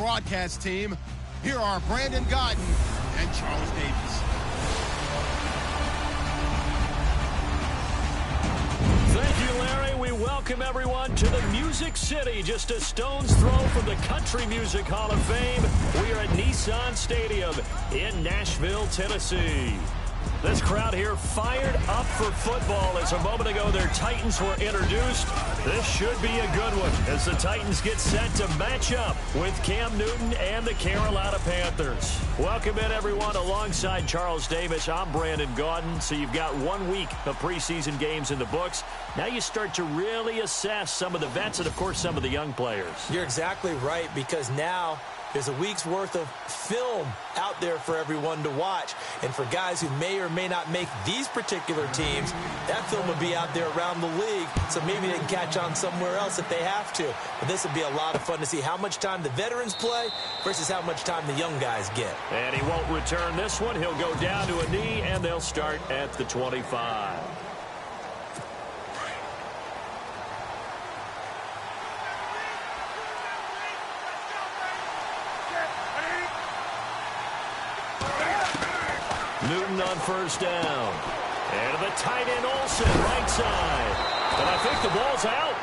broadcast team, here are Brandon Gaudin and Charles Davis. Thank you, Larry. We welcome everyone to the Music City, just a stone's throw from the Country Music Hall of Fame. We are at Nissan Stadium in Nashville, Tennessee. This crowd here fired up for football as a moment ago their Titans were introduced. This should be a good one as the Titans get set to match up with Cam Newton and the Carolina Panthers. Welcome in, everyone. Alongside Charles Davis, I'm Brandon Gaudin. So you've got 1 week of preseason games in the books. Now you start to really assess some of the vets and, of course, some of the young players. You're exactly right, because now there's a week's worth of film out there for everyone to watch. And for guys who may or may not make these particular teams, that film will be out there around the league, so maybe they can catch on somewhere else if they have to. But this will be a lot of fun to see how much time the veterans play versus how much time the young guys get. And he won't return this one. He'll go down to a knee, and they'll start at the 25. Newton on first down. And to the tight end, Olsen, right side. And I think the ball's out.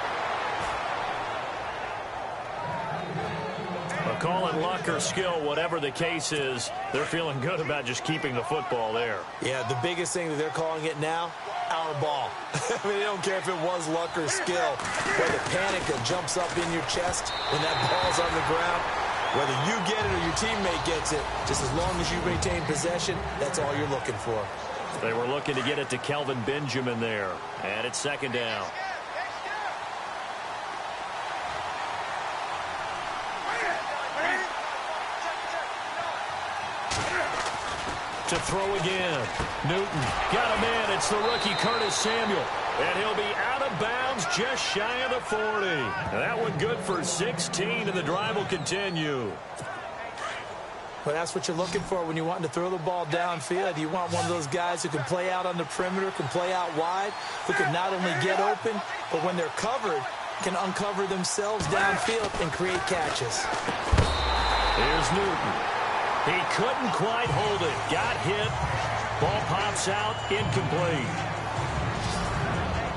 But calling luck or skill, whatever the case is, they're feeling good about just keeping the football there. Yeah, the biggest thing that they're calling it now, our ball. I mean, they don't care if it was luck or skill. But the panic that jumps up in your chest when that ball's on the ground, whether you get it or your teammate gets it, just as long as you retain possession, that's all you're looking for. They were looking to get it to Kelvin Benjamin there. And it's second down. To throw again. Newton got him in. It's the rookie Curtis Samuel. And he'll be out of bounds just shy of the 40. That one good for 16, and the drive will continue. Well, that's what you're looking for when you're wanting to throw the ball downfield. You want one of those guys who can play out on the perimeter, can play out wide, who can not only get open, but when they're covered, can uncover themselves downfield and create catches. Here's Newton. He couldn't quite hold it. Got hit. Ball pops out. Incomplete.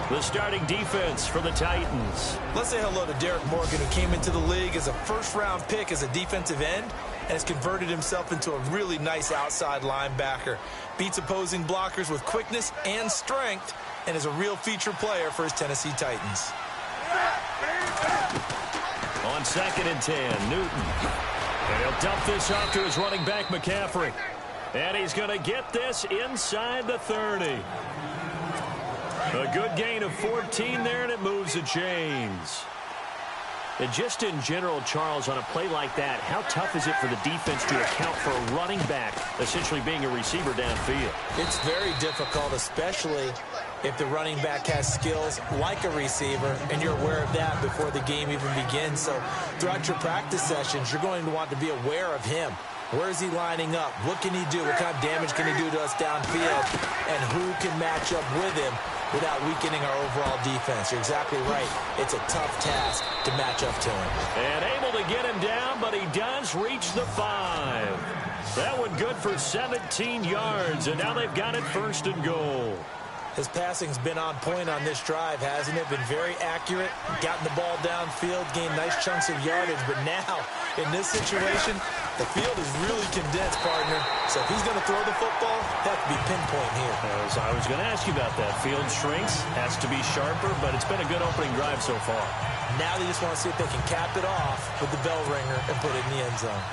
The starting defense for the Titans. Let's say hello to Derek Morgan, who came into the league as a first-round pick as a defensive end and has converted himself into a really nice outside linebacker. Beats opposing blockers with quickness and strength and is a real feature player for his Tennessee Titans. On 2nd and 10, Newton. And he'll dump this off to his running back, McCaffrey. And he's going to get this inside the 30. A good gain of 14 there, and it moves the chains. And just in general, Charles, on a play like that, how tough is it for the defense to account for a running back essentially being a receiver downfield? It's very difficult, especially if the running back has skills like a receiver, and you're aware of that before the game even begins. So throughout your practice sessions, you're going to want to be aware of him. Where is he lining up? What can he do? What kind of damage can he do to us downfield? And who can match up with him without weakening our overall defense? You're exactly right. It's a tough task to match up to him. And able to get him down, but he does reach the 5. That one good for 17 yards, and now they've got it 1st and goal. His passing's been on point on this drive, hasn't it? Been very accurate, gotten the ball downfield, gained nice chunks of yardage. But now, in this situation, the field is really condensed, partner. So if he's going to throw the football, that could be pinpoint here. I was going to ask you about that. Field shrinks, has to be sharper, but it's been a good opening drive so far. Now they just want to see if they can cap it off with the bell ringer and put it in the end zone.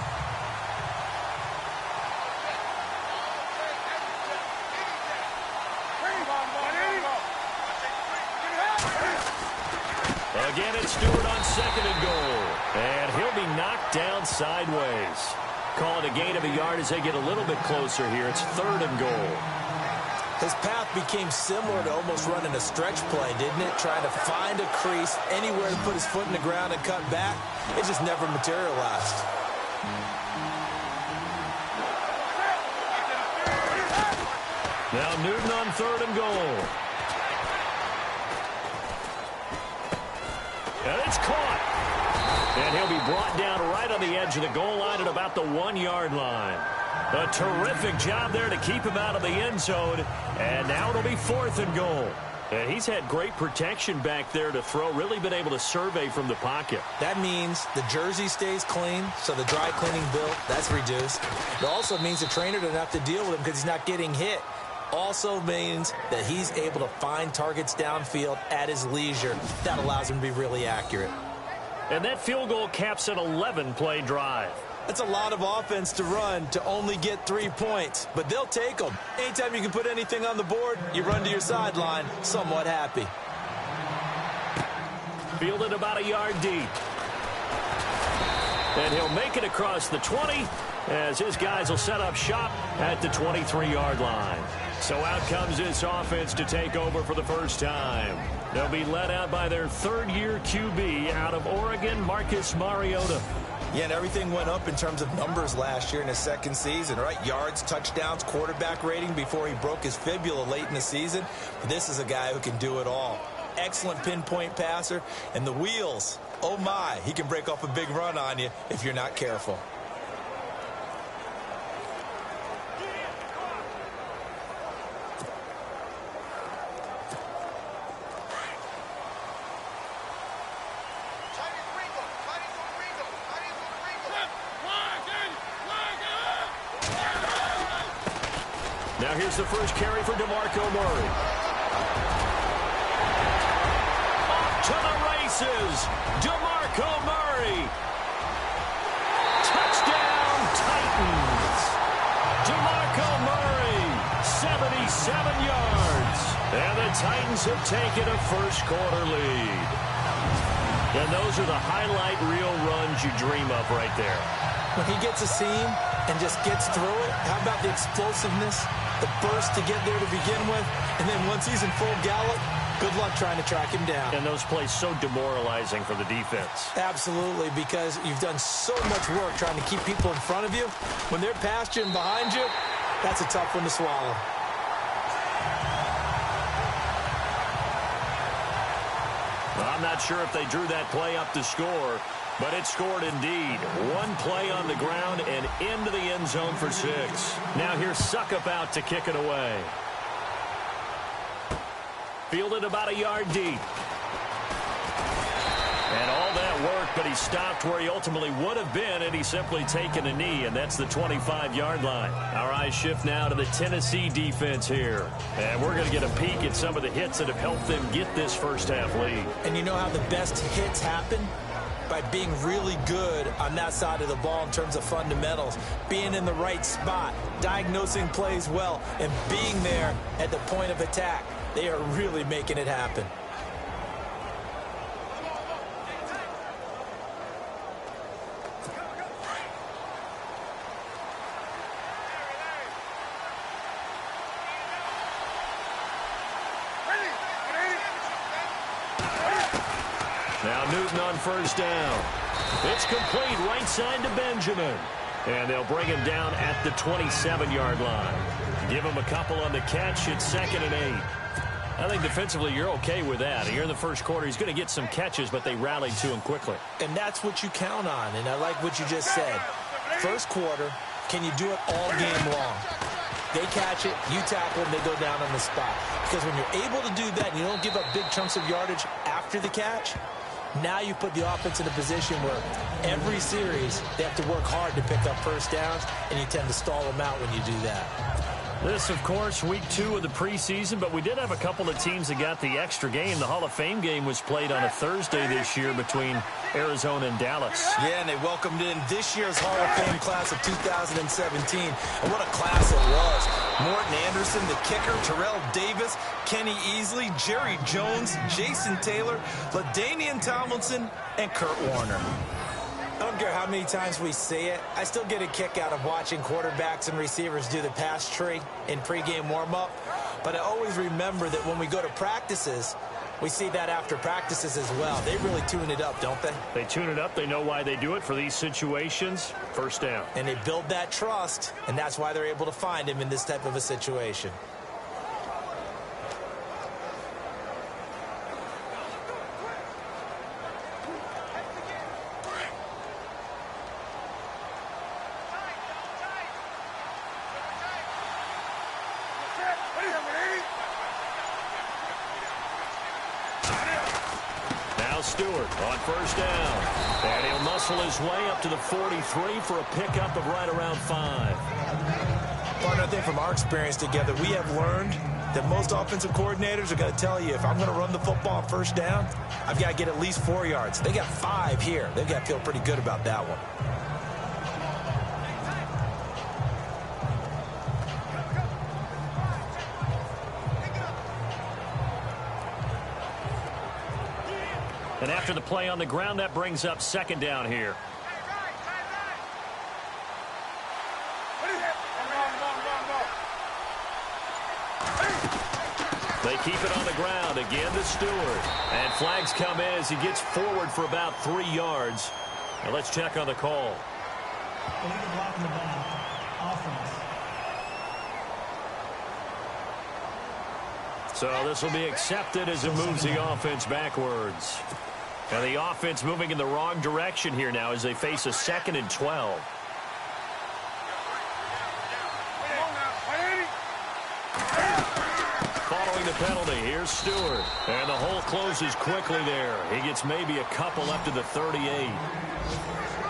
Again, it's Stewart on 2nd and goal. And he'll be knocked down sideways. Call it a gain of a yard as they get a little bit closer here. It's 3rd and goal. His path became similar to almost running a stretch play, didn't it? Trying to find a crease, anywhere to put his foot in the ground and cut back. It just never materialized. Now Newton on 3rd and goal. And it's caught. And he'll be brought down right on the edge of the goal line at about the 1-yard line. A terrific job there to keep him out of the end zone. And now it'll be 4th and goal. And he's had great protection back there to throw, really been able to survey from the pocket. That means the jersey stays clean, so the dry cleaning bill, that's reduced. It also means the trainer doesn't have to deal with him because he's not getting hit. Also means that he's able to find targets downfield at his leisure. That allows him to be really accurate. And that field goal caps an 11-play drive. That's a lot of offense to run to only get 3 points, but they'll take them. Anytime you can put anything on the board, you run to your sideline somewhat happy. Fielded about a yard deep. And he'll make it across the 20 as his guys will set up shop at the 23-yard line. So out comes this offense to take over for the first time. They'll be led out by their 3rd-year QB out of Oregon, Marcus Mariota. Yeah, and everything went up in terms of numbers last year in his 2nd season, right? Yards, touchdowns, quarterback rating before he broke his fibula late in the season. This is a guy who can do it all. Excellent pinpoint passer, and the wheels, oh my, he can break off a big run on you if you're not careful. Now here's the first carry for DeMarco Murray. Off to the races, DeMarco Murray. Touchdown, Titans. DeMarco Murray, 77 yards. And the Titans have taken a first-quarter lead. And those are the highlight reel runs you dream of right there. When he gets a seam and just gets through it, how about the explosiveness? The burst to get there to begin with, and then once he's in full gallop, good luck trying to track him down. And those plays so demoralizing for the defense. Absolutely, because you've done so much work trying to keep people in front of you. When they're past you and behind you, that's a tough one to swallow. Well, I'm not sure if they drew that play up to score, but it scored indeed. One play on the ground and into the end zone for 6. Now here's Suckup out to kick it away. Fielded about a yard deep. And all that work, but he stopped where he ultimately would have been, and he's simply taken a knee, and that's the 25-yard line. Our eyes shift now to the Tennessee defense here. And we're going to get a peek at some of the hits that have helped them get this first-half lead. And you know how the best hits happen? By being really good on that side of the ball in terms of fundamentals, being in the right spot, diagnosing plays well, and being there at the point of attack. They are really making it happen. Now Newton on first down. It's complete right side to Benjamin. And they'll bring him down at the 27-yard line. Give him a couple on the catch. It's 2nd and 8. I think defensively you're okay with that. Here in the first quarter, he's going to get some catches, but they rallied to him quickly. And that's what you count on, and I like what you just said. First quarter, can you do it all game long? They catch it, you tackle them, they go down on the spot. Because when you're able to do that and you don't give up big chunks of yardage after the catch, now you put the offense in a position where every series they have to work hard to pick up first downs, and you tend to stall them out when you do that. This, of course, week 2 of the preseason, but we did have a couple of teams that got the extra game. The Hall of Fame game was played on a Thursday this year between Arizona and Dallas. Yeah, and they welcomed in this year's Hall of Fame class of 2017. And what a class it was. Morton Anderson, the kicker, Terrell Davis, Kenny Easley, Jerry Jones, Jason Taylor, LaDainian Tomlinson, and Kurt Warner. I don't care how many times we see it. I still get a kick out of watching quarterbacks and receivers do the pass tree in pregame warm-up. But I always remember that when we go to practices, we see that after practices as well. They really tune it up, don't they? They tune it up. They know why they do it for these situations. First down. And they build that trust, and that's why they're able to find him in this type of a situation. Stewart on first down. And he'll muscle his way up to the 43 for a pickup of right around 5. Partner, I think from our experience together, we have learned that most offensive coordinators are going to tell you, if I'm going to run the football on first down, I've got to get at least 4 yards. They got 5 here. They've got to feel pretty good about that one. And after the play on the ground, that brings up second down here. They keep it on the ground. Again to Stewart. And flags come in as he gets forward for about 3 yards. Now let's check on the call. So this will be accepted as it moves the offense backwards. And the offense moving in the wrong direction here now as they face a 2nd and 12. Following the penalty, here's Stewart. And the hole closes quickly there. He gets maybe a couple up to the 38.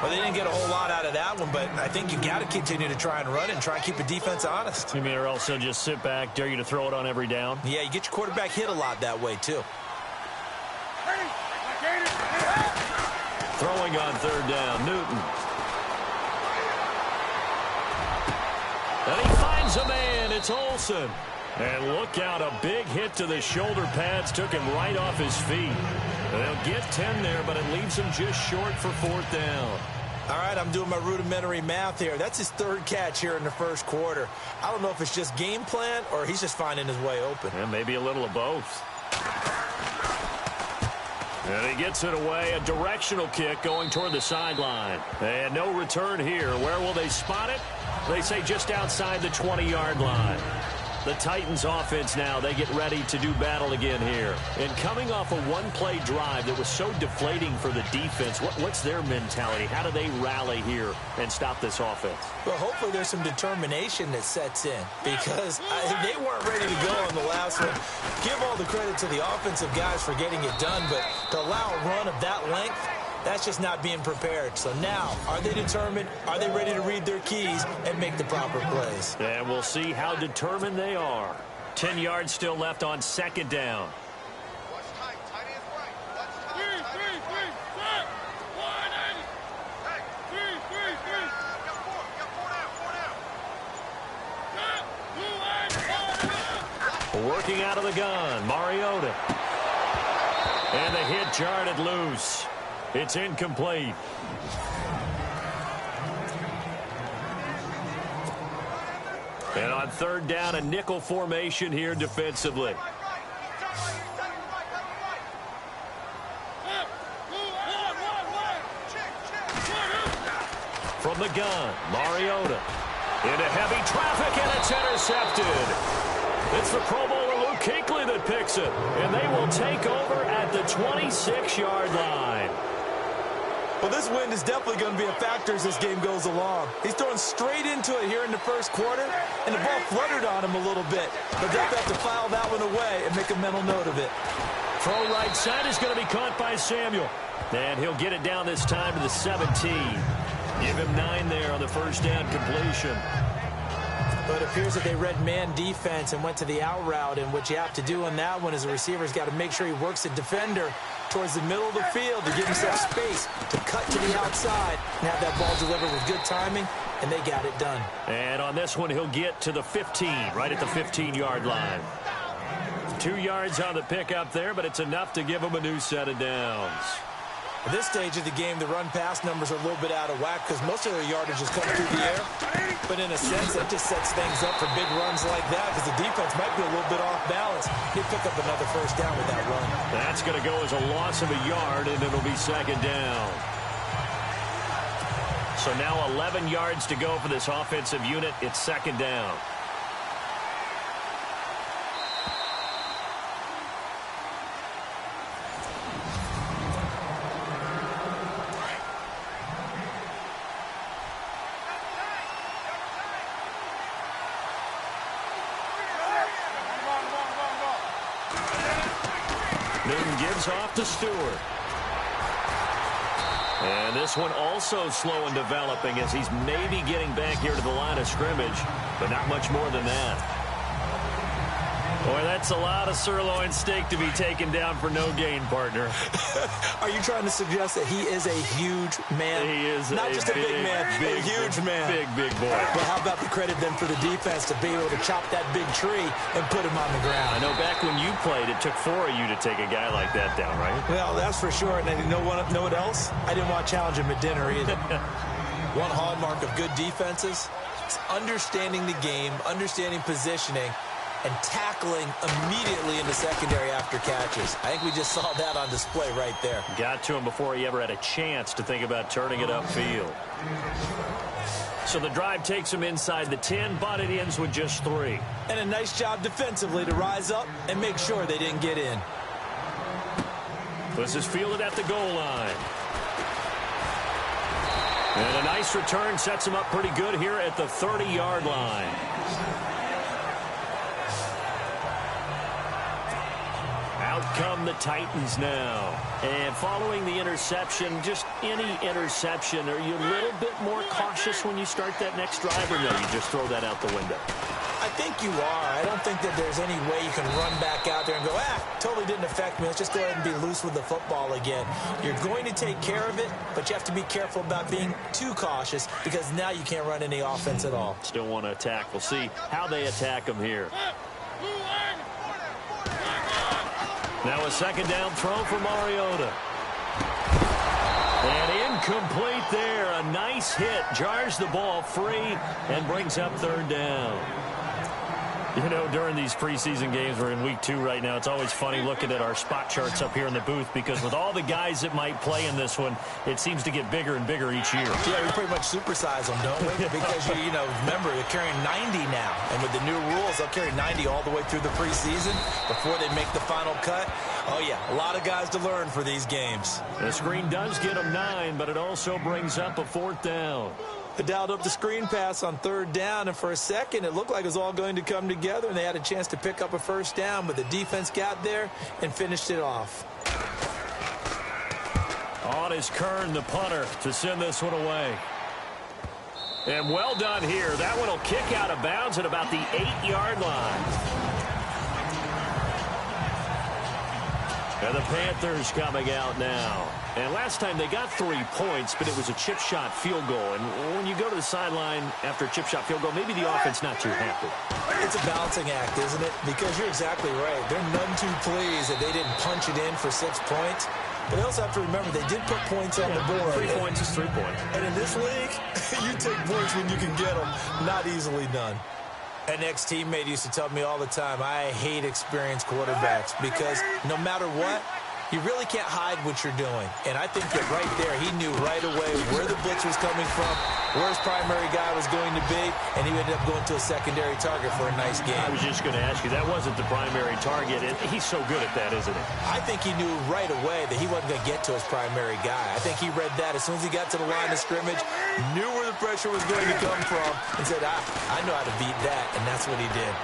Well, they didn't get a whole lot out of that one, but I think you got to continue to try and run it and try and keep the defense honest. You mean, or else they'll just sit back, dare you to throw it on every down? Yeah, you get your quarterback hit a lot that way, too. Throwing on third down, Newton. And he finds a man. It's Olsen. And look out, a big hit to the shoulder pads took him right off his feet. They'll get 10 there, but it leaves him just short for 4th down. All right, I'm doing my rudimentary math here. That's his 3rd catch here in the first quarter. I don't know if it's just game plan or he's just finding his way open. Yeah, maybe a little of both. And he gets it away, a directional kick going toward the sideline. And no return here. Where will they spot it? They say just outside the 20-yard line. The Titans offense now, they get ready to do battle again here. And coming off a one-play drive that was so deflating for the defense, what's their mentality? How do they rally here and stop this offense? Well, hopefully there's some determination that sets in because they weren't ready to go on the last one. Give all the credit to the offensive guys for getting it done, but to allow a run of that length, that's just not being prepared. So now, are they determined? Are they ready to read their keys and make the proper plays? And we'll see how determined they are. 10 yards still left on 2nd down. Working out of the gun, Mariota. And the hit jarred it loose. It's incomplete. And on 3rd down, a nickel formation here defensively. From the gun, Mariota. Into heavy traffic, and it's intercepted. It's the Pro Bowler Luke Kuechly that picks it. And they will take over at the 26-yard line. Well, this wind is definitely going to be a factor as this game goes along. He's throwing straight into it here in the first quarter, and the ball fluttered on him a little bit. But they'll have to file that one away and make a mental note of it. Throw right side is going to be caught by Samuel. And he'll get it down this time to the 17. Give him 9 there on the first down completion. But it appears that they read man defense and went to the out route, and what you have to do on that one is the receiver's got to make sure he works the defender towards the middle of the field to give himself space to cut to the outside and have that ball delivered with good timing, and they got it done. And on this one, he'll get to the 15, right at the 15-yard line. 2 yards on the pickup there, but it's enough to give him a new set of downs. At this stage of the game, the run-pass numbers are a little bit out of whack because most of their yardage is coming through the air. But in a sense, that just sets things up for big runs like that because the defense might be a little bit off balance. They pick up another first down with that run. That's going to go as a loss of a yard, and it'll be 2nd down. So now 11 yards to go for this offensive unit. It's 2nd down. Newton gives off to Stewart. And this one also slow in developing as he's maybe getting back here to the line of scrimmage, but not much more than that. Boy, that's a lot of sirloin steak to be taken down for no gain, partner. Are you trying to suggest that he is a huge man? He is not just a big man, a huge man. Big boy. Well, how about the credit then for the defense to be able to chop that big tree and put him on the ground? I know back when you played, it took 4 of you to take a guy like that down, right? Well, that's for sure. And you know what else? I didn't want to challenge him at dinner either. One hallmark of good defenses is understanding the game, understanding positioning, and tackling immediately in the secondary after catches. I think we just saw that on display right there. Got to him before he ever had a chance to think about turning it upfield. So the drive takes him inside the 10, but it ends with just 3. And a nice job defensively to rise up and make sure they didn't get in. This is fielded at the goal line. And a nice return sets him up pretty good here at the 30-yard line. Out come the Titans now. And following the interception, just any interception, are you a little bit more cautious when you start that next drive, or no, you just throw that out the window? I think you are. I don't think that there's any way you can run back out there and go, totally didn't affect me. Let's just go ahead and be loose with the football again. You're going to take care of it, but you have to be careful about being too cautious because now you can't run any offense at all. Still want to attack. We'll see how they attack him here. Now a second down throw for Mariota. And incomplete there. A nice hit. Jars the ball free and brings up 3rd down. You know, during these preseason games, we're in week 2 right now, it's always funny looking at our spot charts up here in the booth because with all the guys that might play in this one, it seems to get bigger and bigger each year. Yeah, we pretty much supersize them, don't we? Because, remember, they're carrying 90 now. And with the new rules, they'll carry 90 all the way through the preseason before they make the final cut. Oh, yeah, a lot of guys to learn for these games. The screen does get them 9, but it also brings up a 4th down. They dialed up the screen pass on 3rd down, and for a second, it looked like it was all going to come together, and they had a chance to pick up a 1st down, but the defense got there and finished it off. On is Kern, the punter, to send this one away. And well done here. That one will kick out of bounds at about the 8-yard line. And the Panthers coming out now. And last time they got 3 points, but it was a chip shot field goal. And when you go to the sideline after a chip shot field goal, maybe the offense not too happy. It's a balancing act, isn't it? Because you're exactly right. They're none too pleased that they didn't punch it in for 6 points. But they also have to remember they did put points on the board. 3 points is 3 points. And in this league, you take points when you can get them. Not easily done. An ex-teammate used to tell me all the time, I hate experienced quarterbacks because no matter what, you really can't hide what you're doing. And I think that right there, he knew right away where the blitz was coming from, where his primary guy was going to be, and he ended up going to a secondary target for a nice game. I was just going to ask you, that wasn't the primary target. He's so good at that, isn't he? I think he knew right away that he wasn't going to get to his primary guy. I think he read that as soon as he got to the line of scrimmage, knew where the pressure was going to come from, and said, I know how to beat that, and that's what he did.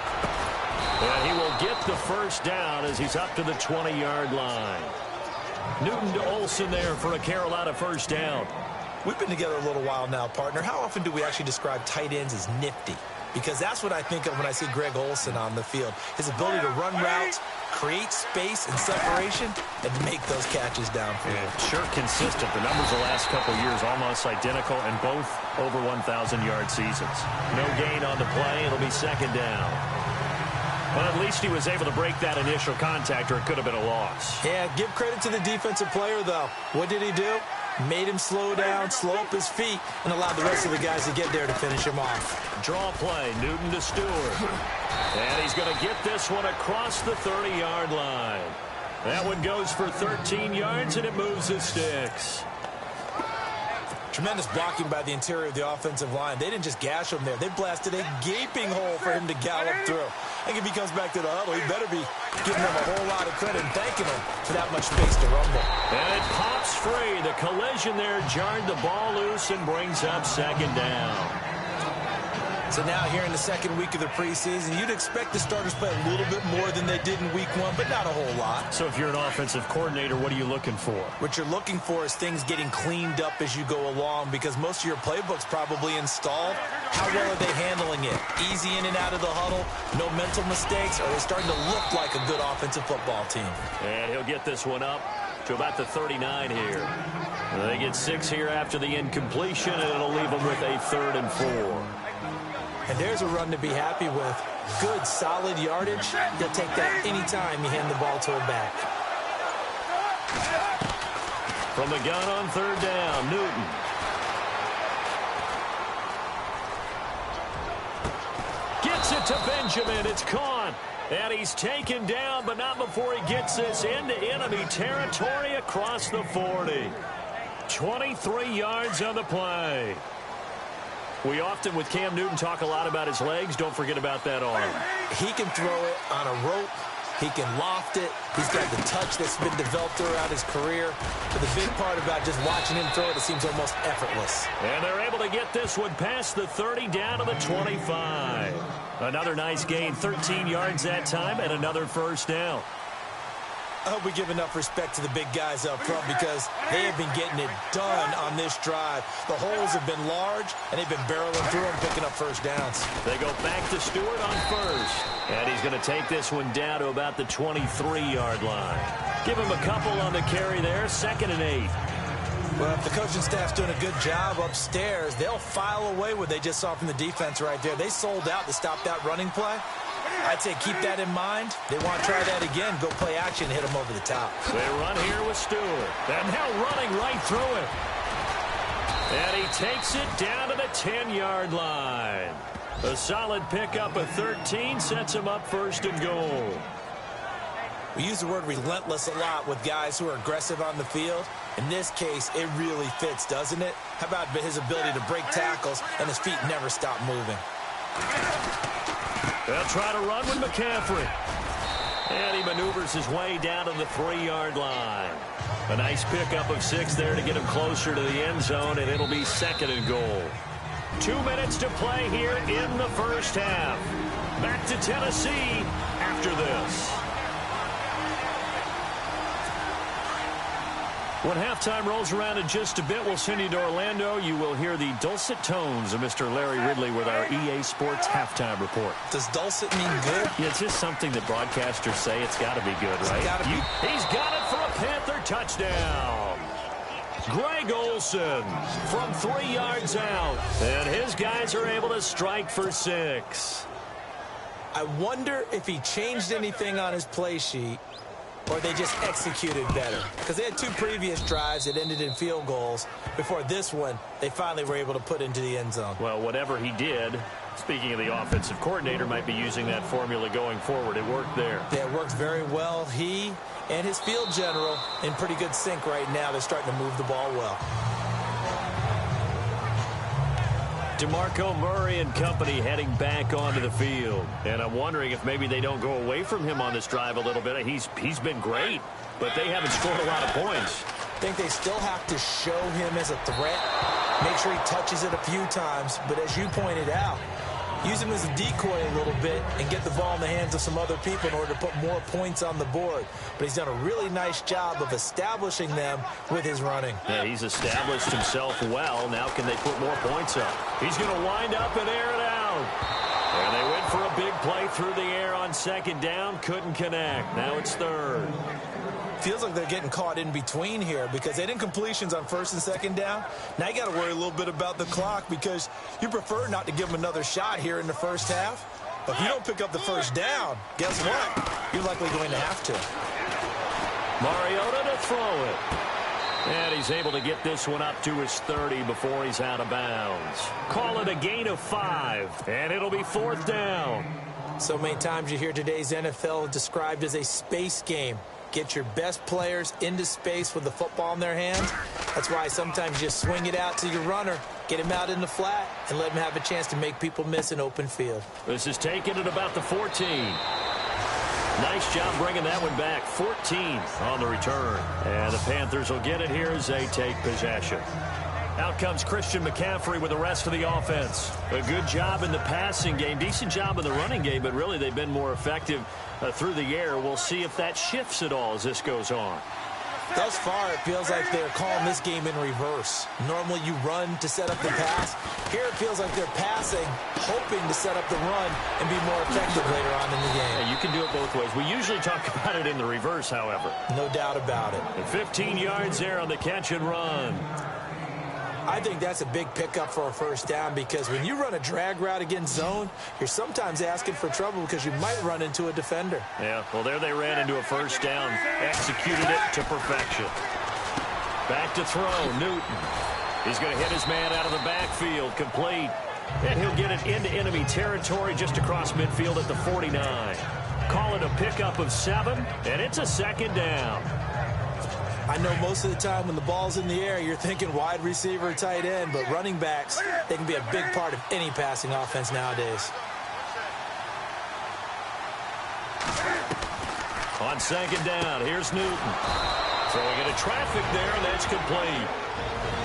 And he will get the 1st down as he's up to the 20-yard line. Newton to Olsen there for a Carolina 1st down. We've been together a little while now, partner. How often do we actually describe tight ends as nifty? Because that's what I think of when I see Greg Olsen on the field. His ability to run routes, create space and separation, and make those catches downfield. Yeah, sure consistent. The numbers the last couple of years almost identical, and both over 1,000-yard seasons. No gain on the play. It'll be 2nd down. But at least he was able to break that initial contact, or it could have been a loss. Yeah, give credit to the defensive player, though. What did he do? Made him slow down, slow up his feet, and allowed the rest of the guys to get there to finish him off. Draw play, Newton to Stewart. And he's going to get this one across the 30-yard line. That one goes for 13 yards, and it moves the sticks. Tremendous blocking by the interior of the offensive line. They didn't just gash him there. They blasted a gaping hole for him to gallop through. I think if he comes back to the huddle, he better be giving them a whole lot of credit and thanking them for that much space to rumble. And it pops free. The collision there jarred the ball loose and brings up 2nd down. So now here in the second week of the preseason, you'd expect the starters play a little bit more than they did in week 1, but not a whole lot. So if you're an offensive coordinator, what are you looking for? What you're looking for is things getting cleaned up as you go along, because most of your playbook's probably installed. How well are they handling it? Easy in and out of the huddle, no mental mistakes, or are they starting to look like a good offensive football team? And he'll get this one up to about the 39 here. They get 6 here after the incompletion, and it'll leave them with a 3rd and 4. And there's a run to be happy with. Good, solid yardage. He'll take that anytime you hand the ball to a back. From the gun on 3rd down, Newton. Gets it to Benjamin. It's caught. And he's taken down, but not before he gets this into enemy territory across the 40. 23 yards on the play. We often, with Cam Newton, talk a lot about his legs. Don't forget about that arm. He can throw it on a rope. He can loft it. He's got the touch that's been developed throughout his career. But the big part about just watching him throw it, it seems almost effortless. And they're able to get this one past the 30 down to the 25. Another nice gain, 13 yards that time, and another 1st down. I hope we give enough respect to the big guys up front, because they have been getting it done on this drive. The holes have been large, and they've been barreling through them, picking up 1st downs. They go back to Stewart on 1st. And he's going to take this one down to about the 23-yard line. Give him a couple on the carry there, 2nd and 8. Well, if the coaching staff's doing a good job upstairs, they'll file away what they just saw from the defense right there. They sold out to stop that running play. I'd say keep that in mind. They want to try that again, go play action, hit them over the top. They run here with Stewart. And now running right through it. And he takes it down to the 10-yard line. A solid pickup of 13 sets him up 1st and goal. We use the word relentless a lot with guys who are aggressive on the field. In this case, it really fits, doesn't it? How about his ability to break tackles and his feet never stop moving? They'll try to run with McCaffrey. And he maneuvers his way down to the 3-yard line. A nice pickup of 6 there to get him closer to the end zone, and it'll be 2nd and goal. 2 minutes to play here in the 1st half. Back to Tennessee after this. When halftime rolls around in just a bit, we'll send you to Orlando. You will hear the dulcet tones of Mr. Larry Ridley with our EA Sports halftime report. Does dulcet mean good? Yeah, it's just something that broadcasters say. It's got to be good, right? He's got it for a Panther touchdown. Greg Olsen from 3 yards out. And his guys are able to strike for 6. I wonder if he changed anything on his play sheet, or they just executed better. Because they had 2 previous drives that ended in field goals. Before this one, they finally were able to put into the end zone. Well, whatever he did, speaking of the offensive coordinator, might be using that formula going forward. It worked there. Yeah, it worked very well. He and his field general in pretty good sync right now. They're starting to move the ball well. DeMarco Murray and company heading back onto the field. And I'm wondering if maybe they don't go away from him on this drive a little bit. He's been great, but they haven't scored a lot of points. I think they still have to show him as a threat. Make sure he touches it a few times. But as you pointed out, use him as a decoy a little bit and get the ball in the hands of some other people in order to put more points on the board. But he's done a really nice job of establishing them with his running. Yeah, he's established himself well. Now can they put more points up? He's going to wind up and air it out. And they went for a big play through the air on 2nd down. Couldn't connect. Now it's 3rd. Feels like they're getting caught in between here because they didn't completions on 1st and 2nd down. Now you got to worry a little bit about the clock because you prefer not to give them another shot here in the 1st half. But if you don't pick up the 1st down, guess what? You're likely going to have to. Mariota to throw it. And he's able to get this one up to his 30 before he's out of bounds. Call it a gain of 5, and it'll be 4th down. So many times you hear today's NFL described as a space game. Get your best players into space with the football in their hands. That's why sometimes you just swing it out to your runner, get him out in the flat, and let him have a chance to make people miss an open field. This is taken at about the 14. Nice job bringing that one back. 14th on the return. And the Panthers will get it here as they take possession. Out comes Christian McCaffrey with the rest of the offense. A good job in the passing game, decent job in the running game, but really they've been more effective through the air. We'll see if that shifts at all as this goes on. Thus far, it feels like they're calling this game in reverse. Normally you run to set up the pass. Here it feels like they're passing, hoping to set up the run and be more effective later on in the game. Yeah, you can do it both ways. We usually talk about it in the reverse, however. No doubt about it. And 15 yards there on the catch and run. I think that's a big pickup for a first down because when you run a drag route against zone, you're sometimes asking for trouble because you might run into a defender. Yeah, well, there they ran into a first down, executed it to perfection. Back to throw, Newton. He's going to hit his man out of the backfield, complete. And he'll get it into enemy territory just across midfield at the 49. Call it a pickup of 7, and it's a second down. I know most of the time when the ball's in the air, you're thinking wide receiver, tight end, but running backs, they can be a big part of any passing offense nowadays. On second down, here's Newton. Throwing into traffic there, and that's complete.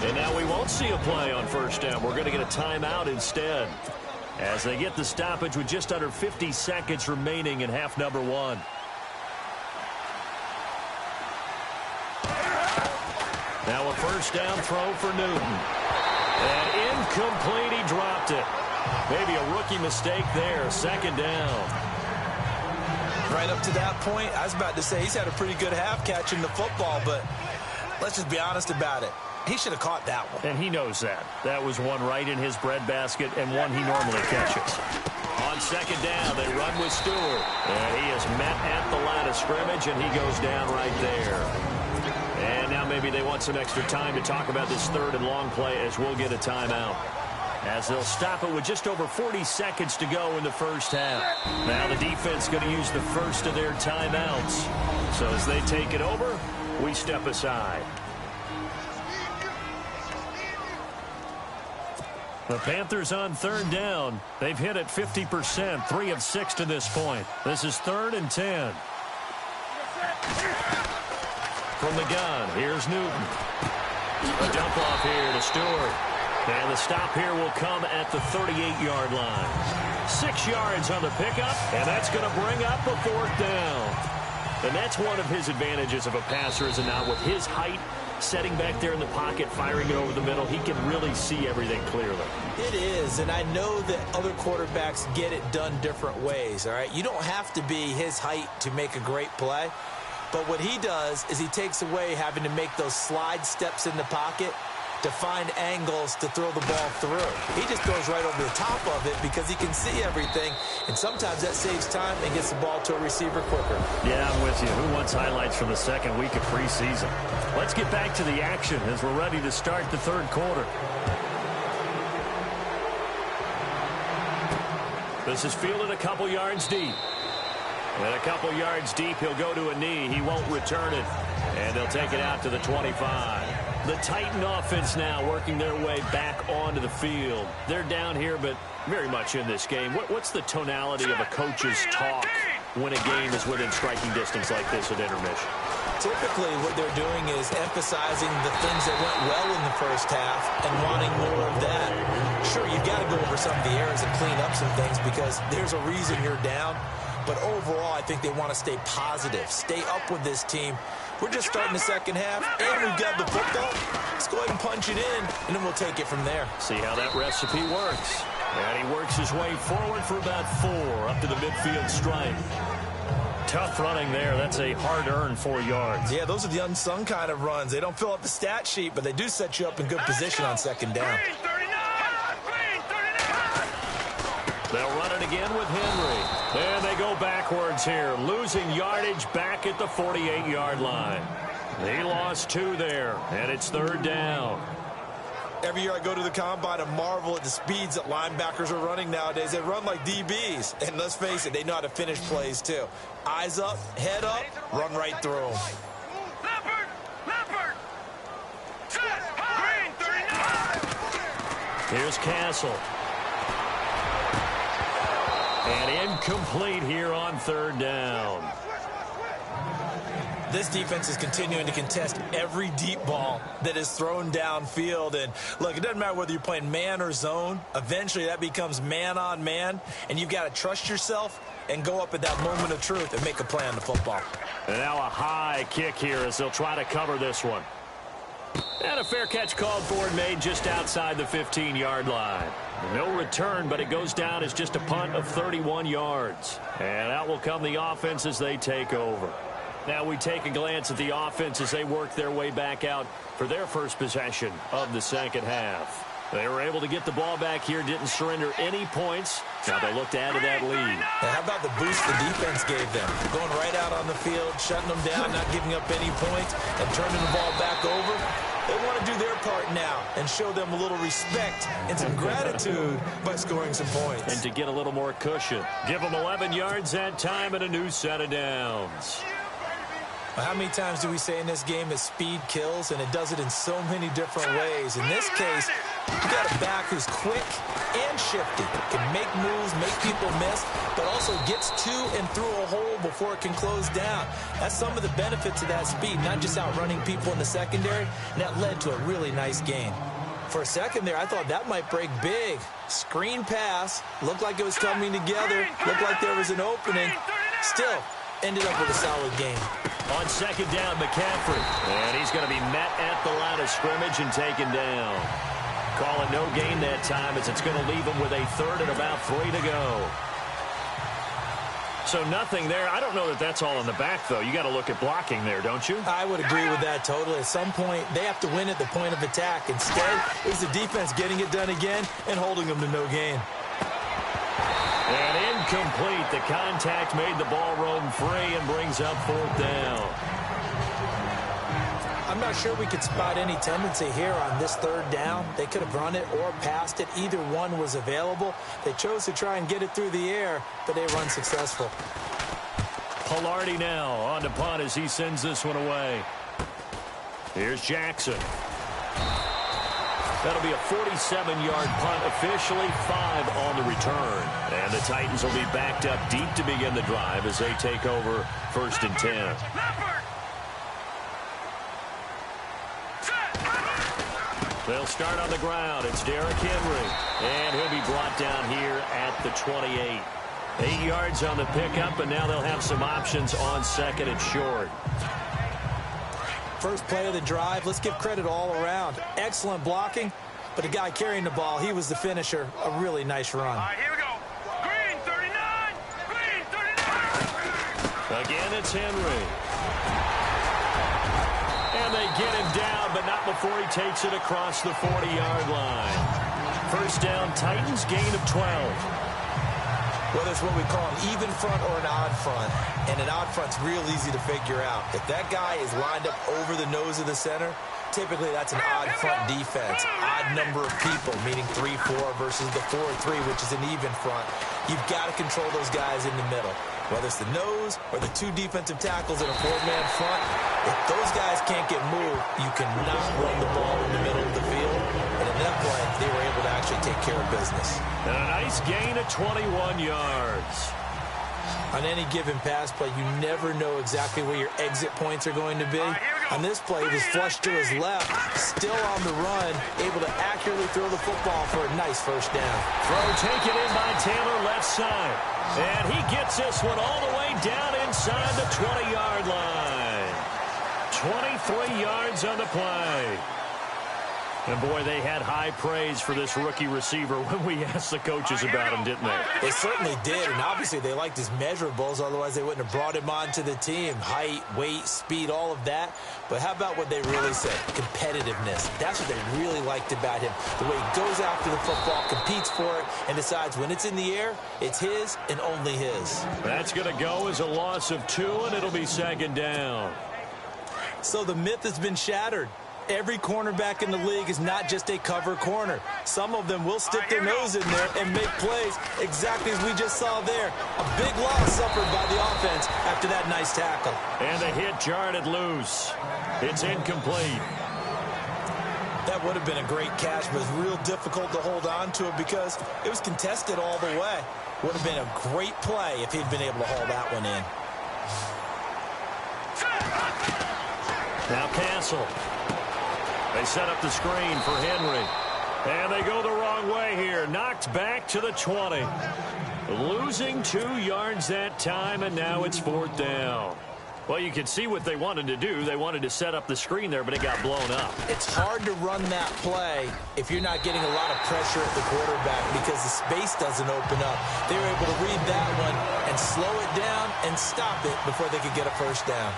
And now we won't see a play on first down. We're going to get a timeout instead as they get the stoppage with just under 50 seconds remaining in half number 1. Now a first down throw for Newton. And incomplete, he dropped it. Maybe a rookie mistake there, second down. Right up to that point, I was about to say he's had a pretty good half catching the football, but let's just be honest about it. He should have caught that one. And he knows that. That was one right in his breadbasket and one he normally catches. On second down, they run with Stewart. And he is met at the line of scrimmage, and he goes down right there. And now maybe they want some extra time to talk about this third and long play as we'll get a timeout. As they'll stop it with just over 40 seconds to go in the first half. Now the defense going to use the first of their timeouts. So as they take it over, we step aside. The Panthers on third down. They've hit it 50%, 3 of 6 to this point. This is 3rd and 10. From the gun, here's Newton. A dump off here to Stewart. And the stop here will come at the 38-yard line. 6 yards on the pickup, and that's going to bring up a 4th down. And that's one of his advantages of a passer, is it not? With his height, setting back there in the pocket, firing it over the middle, he can really see everything clearly. It is, and I know that other quarterbacks get it done different ways, all right? You don't have to be his height to make a great play. But what he does is he takes away having to make those slide steps in the pocket to find angles to throw the ball through. He just throws right over the top of it because he can see everything, and sometimes that saves time and gets the ball to a receiver quicker. Yeah, I'm with you. Who wants highlights from the second week of preseason? Let's get back to the action as we're ready to start the third quarter. This is fielded a couple yards deep. And a couple yards deep, he'll go to a knee. He won't return it. And they'll take it out to the 25. The Titan offense now working their way back onto the field. They're down here, but very much in this game. What's the tonality of a coach's talk when a game is within striking distance like this at intermission? Typically, what they're doing is emphasizing the things that went well in the first half and wanting more of that. Sure, you've got to go over some of the errors and clean up some things because there's a reason you're down. But overall, I think they want to stay positive, stay up with this team. We're just starting the second half, and we've got the football. Let's go ahead and punch it in, and then we'll take it from there. See how that recipe works. And he works his way forward for about 4 up to the midfield stripe. Tough running there. That's a hard-earned 4 yards. Yeah, those are the unsung kind of runs. They don't fill up the stat sheet, but they do set you up in good position on second down. They'll run it again with Henry. And they go backwards here, losing yardage back at the 48-yard line. He lost 2 there, and it's third down. Every year I go to the combine and marvel at the speeds that linebackers are running nowadays. They run like DBs. And let's face it, they know how to finish plays too. Eyes up, head up, run right through them. Here's Castle. And incomplete here on third down. this defense is continuing to contest every deep ball that is thrown downfield. And, look, it doesn't matter whether you're playing man or zone. Eventually that becomes man on man, and you've got to trust yourself and go up at that moment of truth and make a play on the football. And now a high kick here as they'll try to cover this one. And a fair catch called for and made just outside the 15-yard line. No return, but it goes down as just a punt of 31 yards. And out will come the offense as they take over. Now we take a glance at the offense as they work their way back out for their first possession of the second half. They were able to get the ball back here, didn't surrender any points. Now they look to add to that lead. Now how about the boost the defense gave them? Going right out on the field, shutting them down, not giving up any points, and turning the ball back over. They want to do their part now and show them a little respect and some gratitude by scoring some points. And to get a little more cushion. Give them 11 yards that time and a new set of downs. How many times do we say in this game that speed kills, and it does it in so many different ways? In this case, you got a back who's quick and shifty, can make moves, make people miss, but also gets to and through a hole before it can close down. That's some of the benefits of that speed, not just outrunning people in the secondary, and that led to a really nice gain. For a second there, I thought that might break big. Screen pass, looked like it was coming together, looked like there was an opening. Still, ended up with a solid game. On second down, McCaffrey. And he's going to be met at the line of scrimmage and taken down. Call it no gain that time as it's going to leave him with a third and about 3 to go. So nothing there. I don't know that that's all in the back, though. You got to look at blocking there, don't you? I would agree with that totally. At some point, they have to win at the point of attack. Instead, it was the defense getting it done again and holding them to no gain. And incomplete. The contact made the ball roam free and brings up 4th down. I'm not sure we could spot any tendency here on this 3rd down. They could have run it or passed it. Either one was available. They chose to try and get it through the air, but they were unsuccessful. Pilardi now on the punt as he sends this one away. Here's Jackson. That'll be a 47-yard punt, officially 5 on the return. And the Titans will be backed up deep to begin the drive as they take over 1st and 10. They'll start on the ground. It's Derrick Henry. And he'll be brought down here at the 28. 8 yards on the pickup, and now they'll have some options on 2nd and short. First play of the drive, let's give credit all around. Excellent blocking, but the guy carrying the ball, he was the finisher. A really nice run. All right, here we go. Green 39. Green 39. Again, it's Henry. And they get him down, but not before he takes it across the 40-yard line. First down, Titans, gain of 12. Whether it's what we call an even front or an odd front, and an odd front's real easy to figure out. If that guy is lined up over the nose of the center, typically that's an odd front defense. Odd number of people, meaning 3-4 versus the 4-3, which is an even front. You've got to control those guys in the middle. Whether it's the nose or the 2 defensive tackles in a 4-man front, if those guys can't get moved, you cannot run the ball in the middle of the field. And in that play, they were able to actually take care of business. And a nice gain of 21 yards. On any given pass play, you never know exactly where your exit points are going to be. On this play, he was flushed to his left, still on the run, able to accurately throw the football for a nice first down. Throw taken in by Taylor, left side. And he gets this one all the way down inside the 20-yard line. 23 yards on the play. And, boy, they had high praise for this rookie receiver when we asked the coaches about him, didn't they? They certainly did, and obviously they liked his measurables, otherwise they wouldn't have brought him onto the team. Height, weight, speed, all of that. But how about what they really said? Competitiveness. That's what they really liked about him. The way he goes after the football, competes for it, and decides when it's in the air, it's his and only his. That's going to go as a loss of 2, and it'll be 2nd down. So the myth has been shattered. Every cornerback in the league is not just a cover corner. Some of them will stick their nose in there and make plays exactly as we just saw there. A big loss suffered by the offense after that nice tackle. And the hit jarred it loose. It's incomplete. That would have been a great catch, but it's real difficult to hold on to it because it was contested all the way. Would have been a great play if he'd been able to haul that one in. Now Castle. They set up the screen for Henry. And they go the wrong way here. Knocked back to the 20. Losing 2 yards that time, and now it's 4th down. Well, you can see what they wanted to do. They wanted to set up the screen there, but it got blown up. It's hard to run that play if you're not getting a lot of pressure at the quarterback because the space doesn't open up. They were able to read that one and slow it down and stop it before they could get a first down.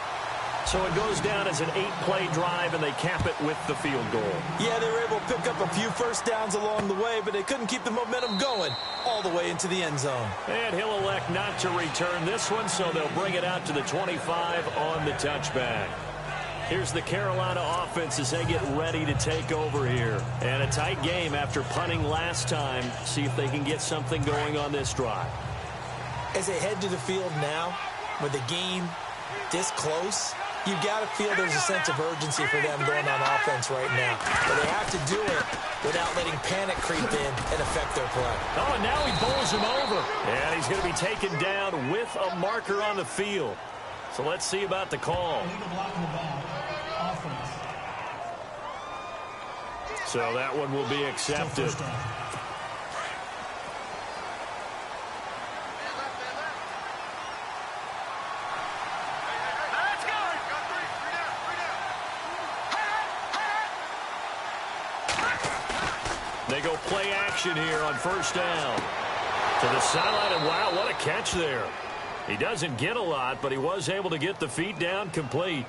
So it goes down as an 8-play drive, and they cap it with the field goal. Yeah, they were able to pick up a few first downs along the way, but they couldn't keep the momentum going all the way into the end zone. And he'll elect not to return this one, so they'll bring it out to the 25 on the touchback. Here's the Carolina offense as they get ready to take over here. And a tight game after punting last time. See if they can get something going on this drive. As they head to the field now, with the game this close, you've got to feel there's a sense of urgency for them going on offense right now. But they have to do it without letting panic creep in and affect their play. Oh, and now he bowls him over. And he's going to be taken down with a marker on the field. So let's see about the call. So that one will be accepted. They go play action here on first down. To the sideline, and wow, what a catch there. He doesn't get a lot, but he was able to get the feet down complete.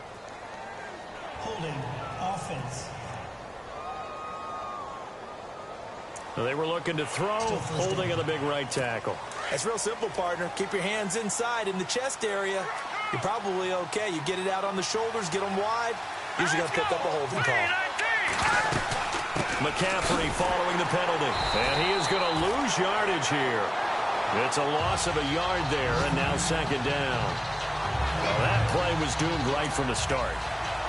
Holding offense. So they were looking to throw, holding on the big right tackle. It's real simple, partner. Keep your hands inside in the chest area. You're probably okay. You get it out on the shoulders, get them wide. Usually going to pick up a holding call. McCaffrey following the penalty. And he is going to lose yardage here. It's a loss of a yard there, and now second down. Well, that play was doomed right from the start.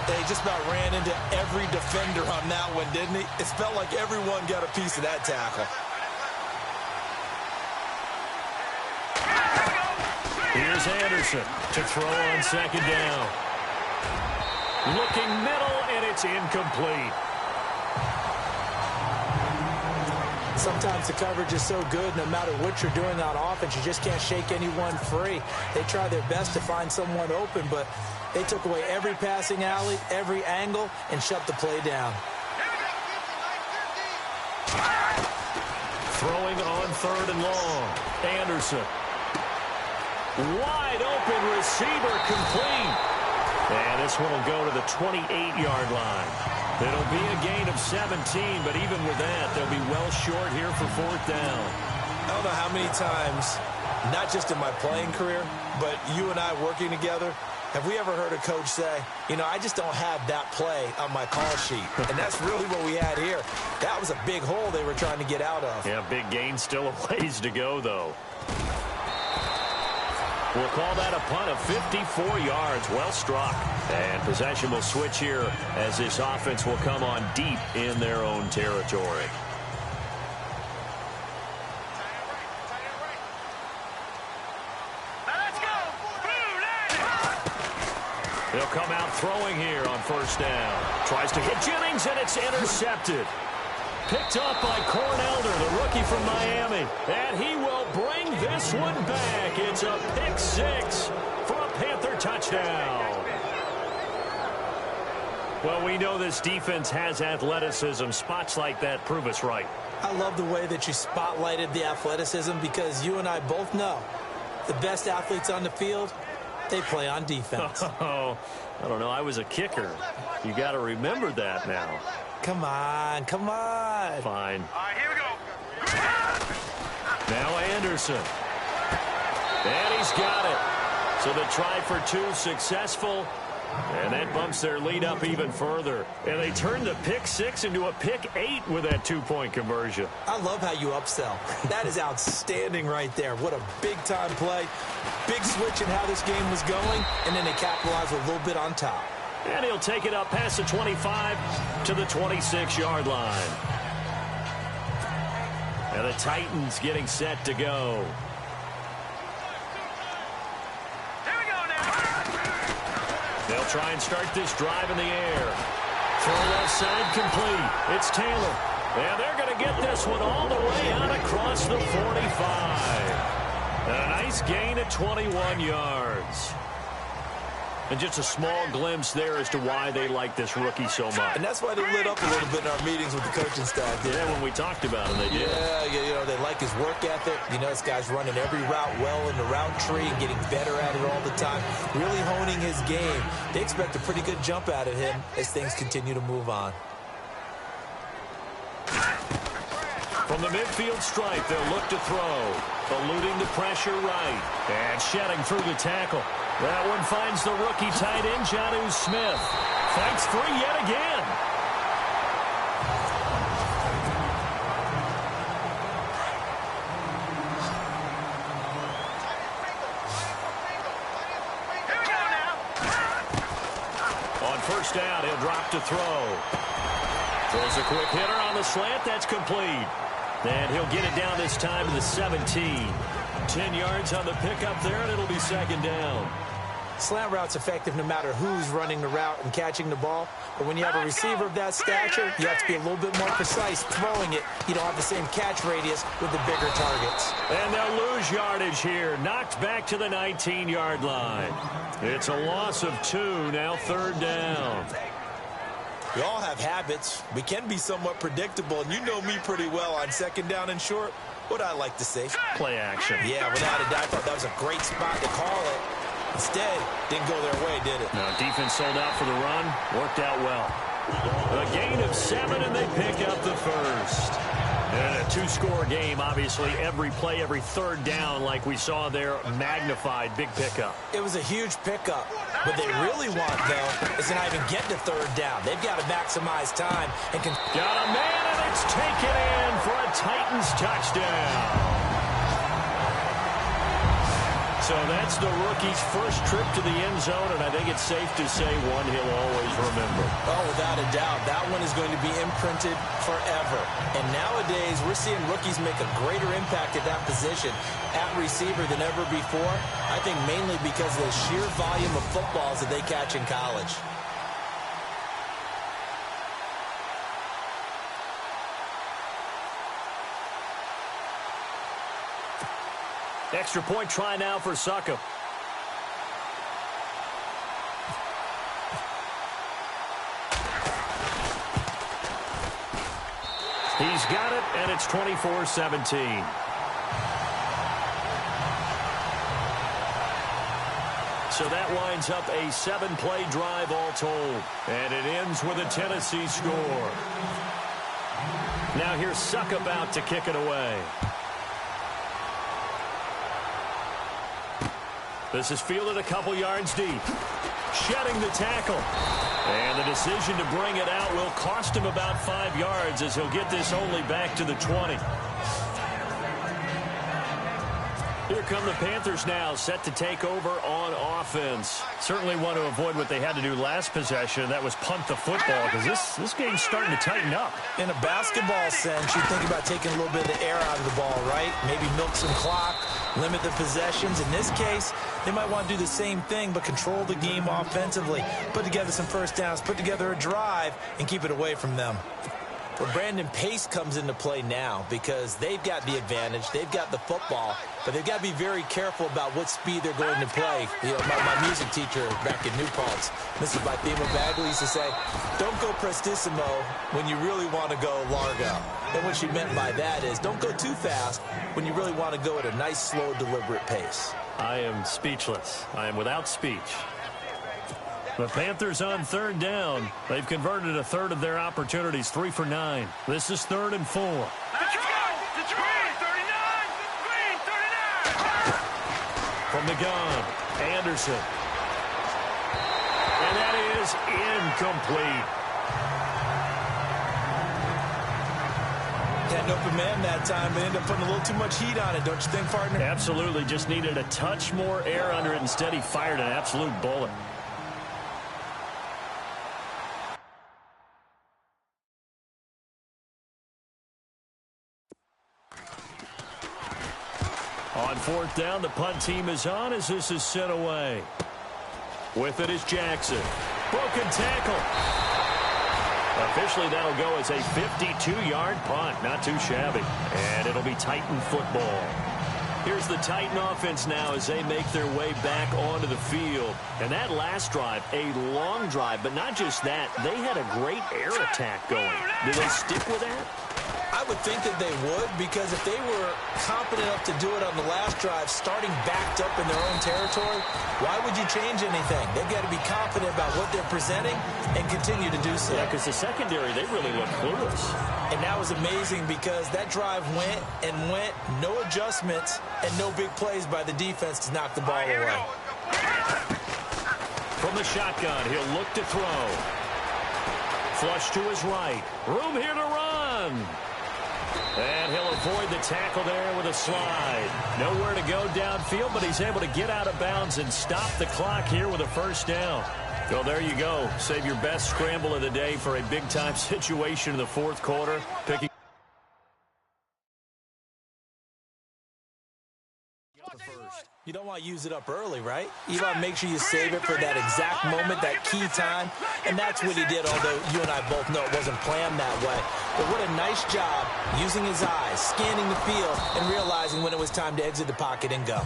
They just about ran into every defender on that one, didn't he? It felt like everyone got a piece of that tackle. Here's Anderson to throw on second down. Looking middle, and it's incomplete. Sometimes the coverage is so good, no matter what you're doing on offense, you just can't shake anyone free. They try their best to find someone open, but they took away every passing alley, every angle, and shut the play down. Throwing on third and long. Anderson. Wide open receiver complete. And this one will go to the 28-yard line. It'll be a gain of 17, but even with that, they'll be well short here for fourth down. I don't know how many times, not just in my playing career, but you and I working together, have we ever heard a coach say, you know, I just don't have that play on my call sheet. And that's really what we had here. That was a big hole they were trying to get out of. Yeah, big gain, still a ways to go, though. We'll call that a punt of 54 yards. Well struck. And possession will switch here as this offense will come on deep in their own territory. They'll come out throwing here on first down. Tries to hit Jennings, and it's intercepted. Picked up by Cornelder, the rookie from Miami. And he will bring this one back. It's a pick six for a Panther touchdown. Well, we know this defense has athleticism. Spots like that prove us right. I love the way that you spotlighted the athleticism because you and I both know the best athletes on the field, they play on defense. Oh, I don't know. I was a kicker. You got to remember that now. Come on, come on. Fine. All right, here we go. Now Anderson. And he's got it. So the try for two successful. And that bumps their lead up even further. And they turn the pick six into a pick 8 with that two-point conversion. I love how you upsell. That is outstanding right there. What a big-time play. Big switch in how this game was going, and then they capitalized a little bit on top. And he'll take it up past the 25 to the 26-yard line. And the Titans getting set to go. try and start this drive in the air. Throw left side complete. It's Taylor. And they're going to get this one all the way out across the 45. A nice gain of 21 yards. And just a small glimpse there as to why they like this rookie so much. And that's why they lit up a little bit in our meetings with the coaching staff. Yeah, when we talked about him, they did. Yeah, you know, they like his work ethic. You know, this guy's running every route well in the route tree and getting better at it all the time, really honing his game. They expect a pretty good jump out of him as things continue to move on. From the midfield stripe, they'll look to throw. Eluding the pressure right. And shedding through the tackle. That one finds the rookie tight end, Jonnu Smith. Fights free yet again. Here we go now. On first down, he'll drop to throw. Throws a quick hitter on the slant. That's complete. And he'll get it down this time to the 17. 10 yards on the pickup there, and it'll be second down. Slant route's effective no matter who's running the route and catching the ball. But when you have a receiver of that stature, you have to be a little bit more precise throwing it. You don't have the same catch radius with the bigger targets. And they'll lose yardage here. Knocked back to the 19-yard line. It's a loss of 2, now third down. We all have habits. We can be somewhat predictable, and you know me pretty well on second down and short. What I like to say? Play action. Yeah, without a doubt, I thought that was a great spot to call it. Instead, didn't go their way, did it? No, defense sold out for the run. Worked out well. A gain of 7, and they pick up the first. And a two-score game, obviously. Every play, every third down, like we saw there, magnified. Big pickup. It was a huge pickup. What they really want, though, is to not even get to third down. They've got to maximize time. And got a man, and it's taken in for a Titans touchdown. So that's the rookie's first trip to the end zone, and I think it's safe to say one he'll always remember. Oh, without a doubt, that one is going to be imprinted forever. And nowadays, we're seeing rookies make a greater impact at that position at receiver than ever before. I think mainly because of the sheer volume of footballs that they catch in college. Extra point try now for Suckup. He's got it, and it's 24-17. So that winds up a 7-play drive all told. And it ends with a Tennessee score. Now here's Suckup out to kick it away. This is fielded a couple yards deep. Shedding the tackle. And the decision to bring it out will cost him about 5 yards as he'll get this only back to the 20. Here come the Panthers now, set to take over on offense. Certainly want to avoid what they had to do last possession. That was punt the football, because this game's starting to tighten up. In a basketball sense, you think about taking a little bit of the air out of the ball, right? Maybe milk some clock, limit the possessions. In this case, they might want to do the same thing, but control the game offensively. Put together some first downs, put together a drive, and keep it away from them. Well, Brandon, pace comes into play now because they've got the advantage. They've got the football, but they've got to be very careful about what speed they're going to play. You know, my music teacher back in New Paltz, Mrs. Bythema Bagley, used to say, don't go prestissimo when you really want to go largo. And what she meant by that is don't go too fast when you really want to go at a nice, slow, deliberate pace. I am speechless. I am without speech. The Panthers on third down. They've converted a third of their opportunities, 3 for 9. This is 3rd and 4. Let's go! Green 39! Green 39! From the gun, Anderson. And that is incomplete. Had an open man that time, but ended up putting a little too much heat on it, don't you think, partner? Absolutely. Just needed a touch more air under it. Instead, he fired an absolute bullet. On 4th down, the punt team is on as this is sent away. With it is Jackson. Broken tackle. Officially, that'll go as a 52-yard punt. Not too shabby. And it'll be Titan football. Here's the Titan offense now as they make their way back onto the field. And that last drive, a long drive, but not just that. They had a great air attack going. Do they stick with that? I would think that they would, because if they were confident enough to do it on the last drive, starting backed up in their own territory, why would you change anything? They've got to be confident about what they're presenting and continue to do so. Yeah, because the secondary, they really look clueless. And that was amazing because that drive went and went, no adjustments, and no big plays by the defense to knock the ball away. From the shotgun, he'll look to throw. Flush to his right. Room here to run. And he'll avoid the tackle there with a slide. Nowhere to go downfield, but he's able to get out of bounds and stop the clock here with a first down. Well, there you go. Save your best scramble of the day for a big-time situation in the fourth quarter. Picking You don't want to use it up early, right? You want to make sure you save it for that exact moment, that key time. And that's what he did, although you and I both know it wasn't planned that way. But what a nice job using his eyes, scanning the field, and realizing when it was time to exit the pocket and go.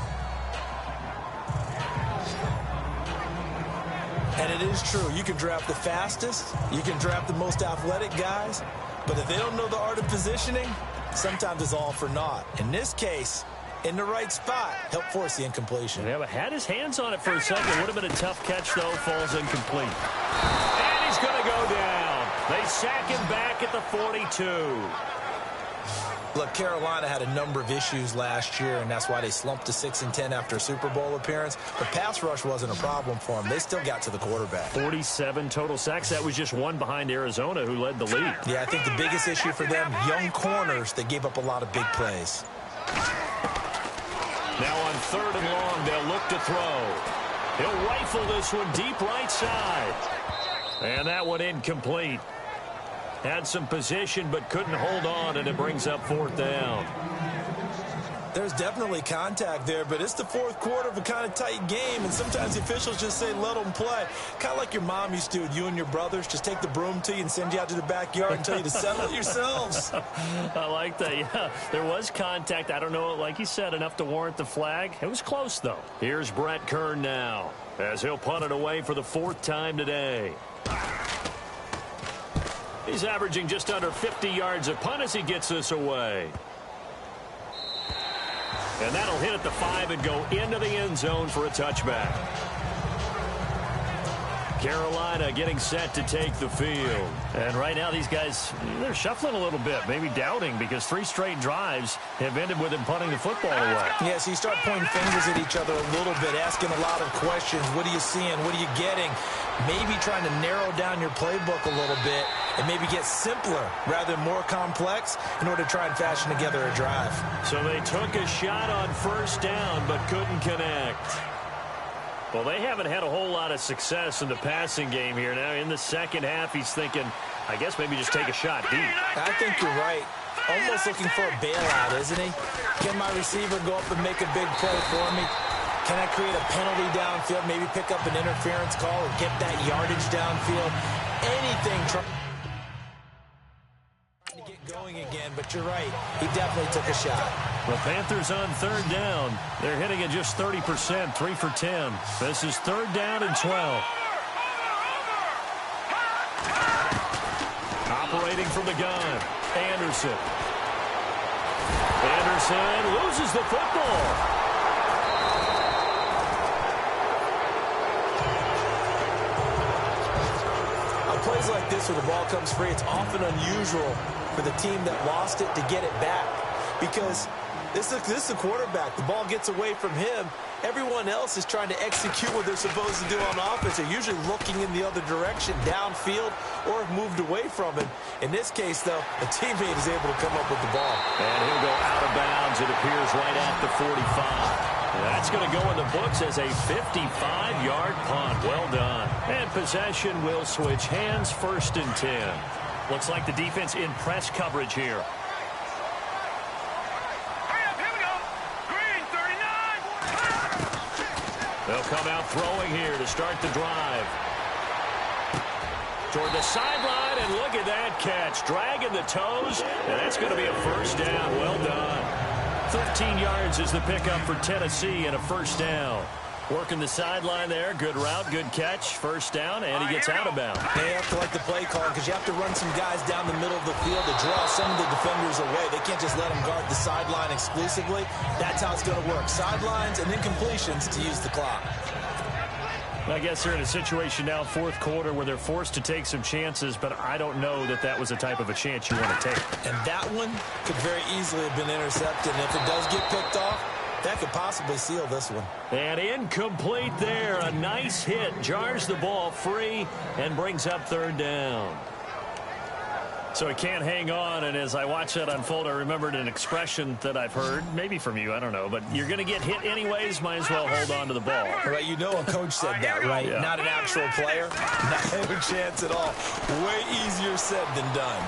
And it is true. You can draft the fastest. You can draft the most athletic guys. But if they don't know the art of positioning, sometimes it's all for naught. In this case, in the right spot, help force the incompletion. Yeah, but had his hands on it for a second. Would have been a tough catch, though. Falls incomplete. And he's going to go down. They sack him back at the 42. Look, Carolina had a number of issues last year, and that's why they slumped to 6-10 after a Super Bowl appearance. But pass rush wasn't a problem for them. They still got to the quarterback. 47 total sacks. That was just one behind Arizona, who led the league. Yeah, I think the biggest issue for them, young corners, they gave up a lot of big plays. Now on 3rd and long, they'll look to throw. He'll rifle this one deep right side. And that one incomplete. Had some position but couldn't hold on, and it brings up 4th down. There's definitely contact there, but it's the fourth quarter of a kind of tight game, and sometimes the officials just say let them play. Kind of like your mom used to do with you and your brothers. Just take the broom to you and send you out to the backyard and tell you to settle it yourselves. I like that, yeah. There was contact. I don't know, like you said, enough to warrant the flag. It was close, though. Here's Brett Kern now, as he'll punt it away for the 4th time today. He's averaging just under 50 yards a punt as he gets this away. And that'll hit at the 5 and go into the end zone for a touchback. Carolina getting set to take the field. And right now these guys, they're shuffling a little bit, maybe doubting, because 3 straight drives have ended with them punting the football away. Yeah, so you start pointing fingers at each other a little bit, asking a lot of questions. What are you seeing? What are you getting? Maybe trying to narrow down your playbook a little bit and maybe get simpler rather than more complex in order to try and fashion together a drive. So they took a shot on 1st down but couldn't connect. Well, they haven't had a whole lot of success in the passing game here. Now, in the second half, he's thinking, I guess maybe just take a shot deep. I think you're right. Almost looking for a bailout, isn't he? Can my receiver go up and make a big play for me? Can I create a penalty downfield, maybe pick up an interference call or get that yardage downfield? Anything to get going again, but you're right. He definitely took a shot. The Panthers on 3rd down. They're hitting at just 30%, 3 for 10. This is 3rd down and 12. Operating from the gun, Anderson. Anderson loses the football. Plays like this where the ball comes free, it's often unusual for the team that lost it to get it back, because this is a quarterback. The ball gets away from him. Everyone else is trying to execute what they're supposed to do on offense. They're usually looking in the other direction, downfield, or have moved away from him. In this case, though, a teammate is able to come up with the ball. And he'll go out of bounds, it appears, right at the 45. That's going to go in the books as a 55-yard punt. Well done. And possession will switch hands, 1st and 10. Looks like the defense in press coverage here. Hurry up, here we go. Green 39. They'll come out throwing here to start the drive. Toward the sideline, and look at that catch. Dragging the toes, and that's going to be a first down. Well done. 13 yards is the pickup for Tennessee and a first down. Working the sideline there. Good route, good catch. First down, and he gets out of bounds. They have to like the play call because you have to run some guys down the middle of the field to draw some of the defenders away. They can't just let them guard the sideline exclusively. That's how it's going to work. Sidelines and then completions to use the clock. I guess they're in a situation now, fourth quarter, where they're forced to take some chances, but I don't know that that was the type of a chance you want to take. And that one could very easily have been intercepted. And if it does get picked off, that could possibly seal this one. And incomplete there. A nice hit. Jars the ball free and brings up third down. So he can't hang on, and as I watch that unfold, I remembered an expression that I've heard, maybe from you, I don't know, but you're going to get hit anyways, might as well hold on to the ball. Right, you know a coach said that, right? Yeah. Not an actual player. Not a chance at all. Way easier said than done.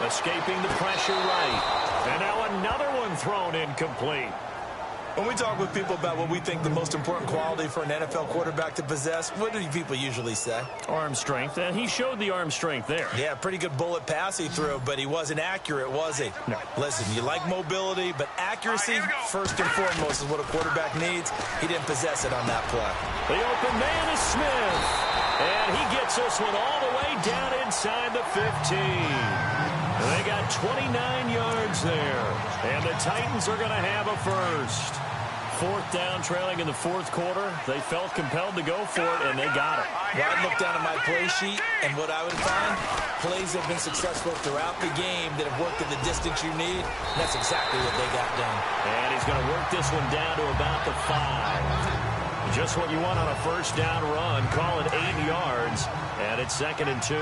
Escaping the pressure right. And now another one thrown incomplete. When we talk with people about what we think the most important quality for an NFL quarterback to possess, what do people usually say? Arm strength, and he showed the arm strength there. Yeah, pretty good bullet pass he threw, but he wasn't accurate, was he? No. Listen, you like mobility, but accuracy, first and foremost, is what a quarterback needs. He didn't possess it on that play. The open man is Smith, and he gets this one all the way down inside the 15. They got 29 yards there, and the Titans are going to have a first. Fourth down, trailing in the fourth quarter. They felt compelled to go for it, and they got it. Well, I looked down at my play sheet, and what I would find, plays have been successful throughout the game that have worked at the distance you need. That's exactly what they got done. And he's going to work this one down to about the 5. Just what you want on a first down run. Call it 8 yards, and it's 2nd and 2.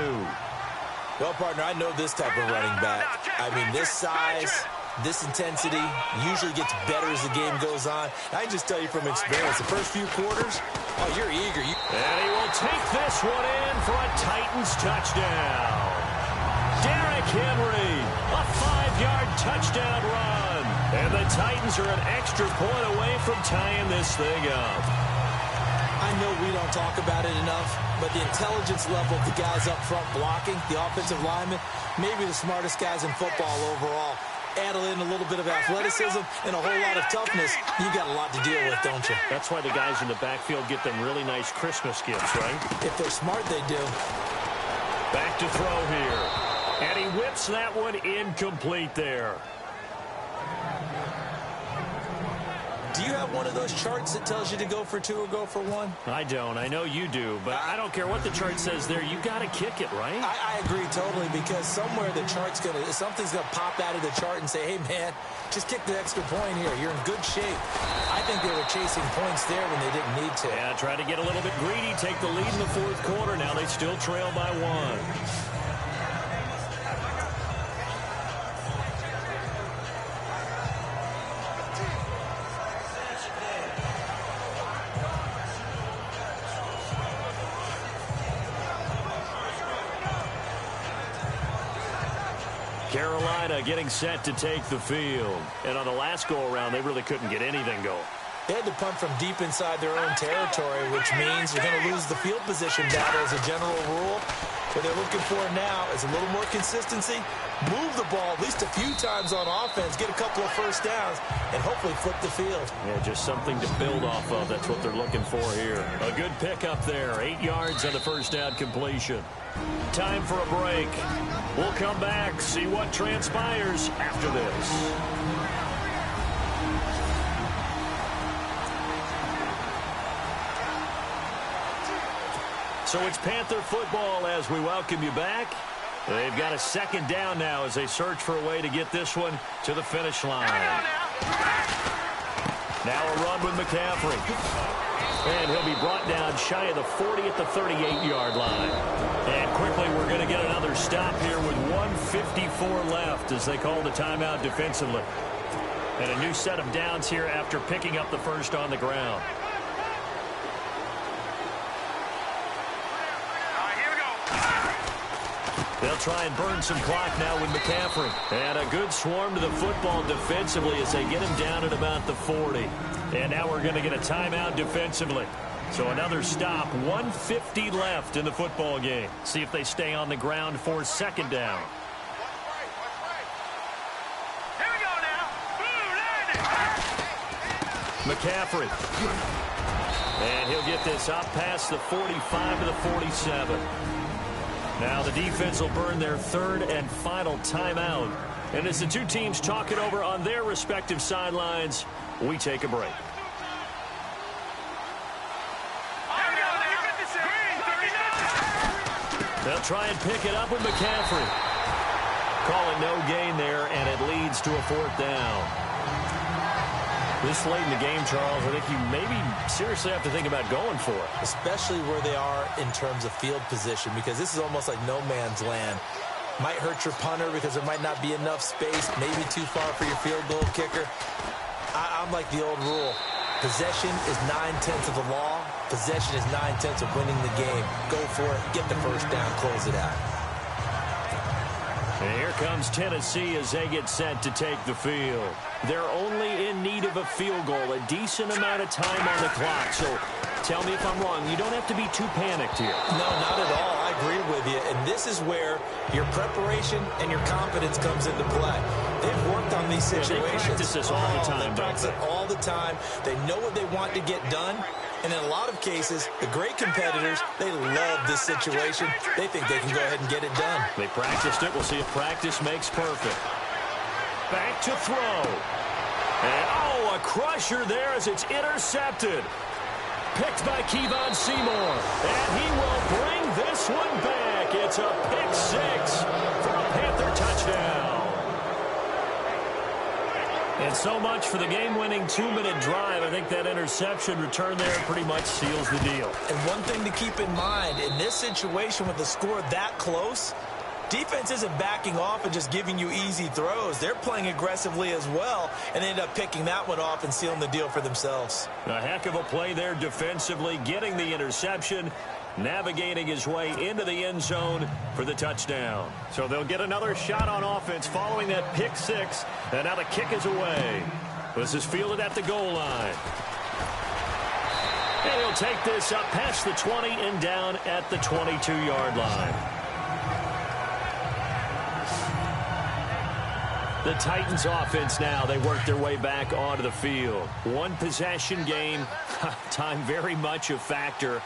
Well, partner, I know this type of running back. I mean, this size, this intensity usually gets better as the game goes on. I can just tell you from experience, the first few quarters, oh, you're eager. And he will take this one in for a Titans touchdown. Derrick Henry, a 5-yard touchdown run. And the Titans are an extra point away from tying this thing up. I know we don't talk about it enough, but the intelligence level of the guys up front blocking, the offensive linemen, maybe the smartest guys in football overall. Add in a little bit of athleticism and a whole lot of toughness, you got a lot to deal with, don't you? That's why the guys in the backfield get them really nice Christmas gifts, right? If they're smart, they do. Back to throw here. And he whips that one incomplete there. Do you have one of those charts that tells you to go for 2 or go for 1? I don't. I know you do, but I don't care what the chart says there. You got to kick it, right? I agree totally, because somewhere the chart's something's gonna pop out of the chart and say, hey man, just kick the extra point here. You're in good shape. I think they were chasing points there when they didn't need to. Yeah, try to get a little bit greedy, take the lead in the fourth quarter. Now they still trail by 1. Carolina getting set to take the field. And on the last go-around, they really couldn't get anything going. They had to punt from deep inside their own territory, which means you're going to lose the field position battle as a general rule. What they're looking for now is a little more consistency, move the ball at least a few times on offense, get a couple of first downs, and hopefully flip the field. Yeah, just something to build off of. That's what they're looking for here. A good pickup there. 8 yards on the first down completion. Time for a break. We'll come back, see what transpires after this. So it's Panther football as we welcome you back. They've got a second down now as they search for a way to get this one to the finish line. Now a run with McCaffrey. And he'll be brought down shy of the 40 at the 38-yard line. And quickly we're going to get another stop here with 1:54 left as they call the timeout defensively. And a new set of downs here after picking up the first on the ground. They'll try and burn some clock now with McCaffrey. And a good swarm to the football defensively as they get him down at about the 40. And now we're going to get a timeout defensively. So another stop, 1:50 left in the football game. See if they stay on the ground for second down. Here we go now. Blue landing. McCaffrey. And he'll get this up past the 45 to the 47. Now the defense will burn their third and final timeout. And as the two teams talk it over on their respective sidelines, we take a break. They'll try and pick it up with McCaffrey. Call it no gain there, and it leads to a fourth down. This late in the game, Charles, I think you maybe seriously have to think about going for it. Especially where they are in terms of field position, because this is almost like no man's land. Might hurt your punter because there might not be enough space, maybe too far for your field goal kicker. I'm like the old rule. Possession is 9/10 of the law. Possession is 9/10 of winning the game. Go for it. Get the first down. Close it out. And here comes Tennessee as they get set to take the field. They're only in need of a field goal, a decent amount of time on the clock. So tell me if I'm wrong. You don't have to be too panicked here. No, not at all. I agree with you. And this is where your preparation and your confidence comes into play. They've worked on these situations. They practice this all the time, They practice it all the time. They know what they want to get done. And in a lot of cases, the great competitors, they love this situation. They think they can go ahead and get it done. They practiced it. We'll see if practice makes perfect. Back to throw. And, oh, a crusher there as it's intercepted. Picked by Kevon Seymour. And he will bring this one back. It's a pick six for a Panther touchdown. And so much for the game-winning 2-minute drive. I think that interception return there pretty much seals the deal. And one thing to keep in mind, in this situation with the score that close, defense isn't backing off and just giving you easy throws. They're playing aggressively as well, and they end up picking that one off and sealing the deal for themselves. A heck of a play there defensively, getting the interception, navigating his way into the end zone for the touchdown. So they'll get another shot on offense following that pick six, and now the kick is away. This is fielded at the goal line. And he'll take this up past the 20 and down at the 22-yard line. The Titans offense now, they work their way back onto the field. One possession game, time very much a factor.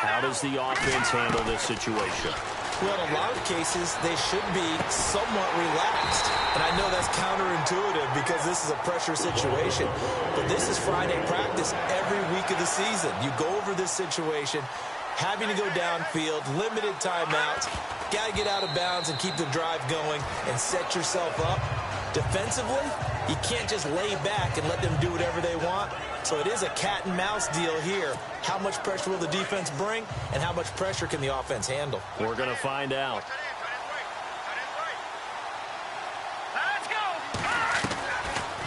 How does the offense handle this situation? Well, in a lot of cases, they should be somewhat relaxed. And I know that's counterintuitive because this is a pressure situation. But this is Friday practice every week of the season. You go over this situation, having to go downfield, limited timeouts, got to get out of bounds and keep the drive going and set yourself up. Defensively, you can't just lay back and let them do whatever they want. So it is a cat and mouse deal here. How much pressure will the defense bring, and how much pressure can the offense handle? We're going to find out. Let's go.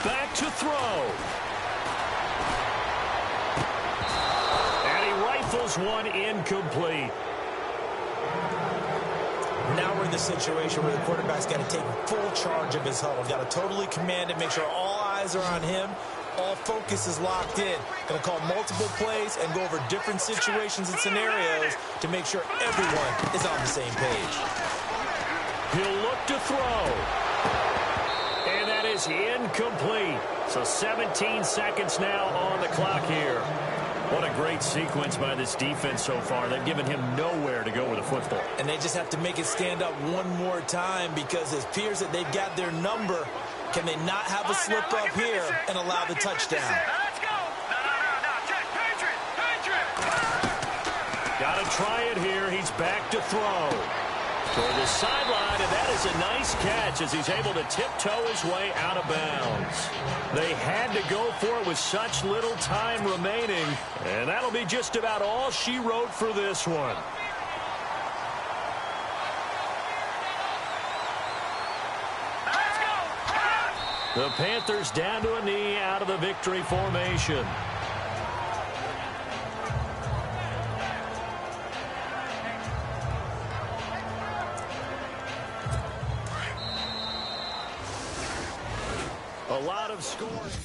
Back to throw. And he rifles one incomplete. Now we're in the situation where the quarterback's got to take full charge of his huddle. Got to totally command it, make sure all eyes are on him. All focus is locked in. Going to call multiple plays and go over different situations and scenarios to make sure everyone is on the same page. He'll look to throw. And that is incomplete. So 17 seconds now on the clock here. What a great sequence by this defense so far. They've given him nowhere to go with the football. And they just have to make it stand up one more time because it appears that they've got their number. Can they not have a slip up here and allow the touchdown? Let's go. No. Check. Patriot. Got to try it here. He's back to throw. Toward the sideline, and that is a nice catch as he's able to tiptoe his way out of bounds. They had to go for it with such little time remaining, and that'll be just about all she wrote for this one. The Panthers down to a knee out of the victory formation. A lot of scores.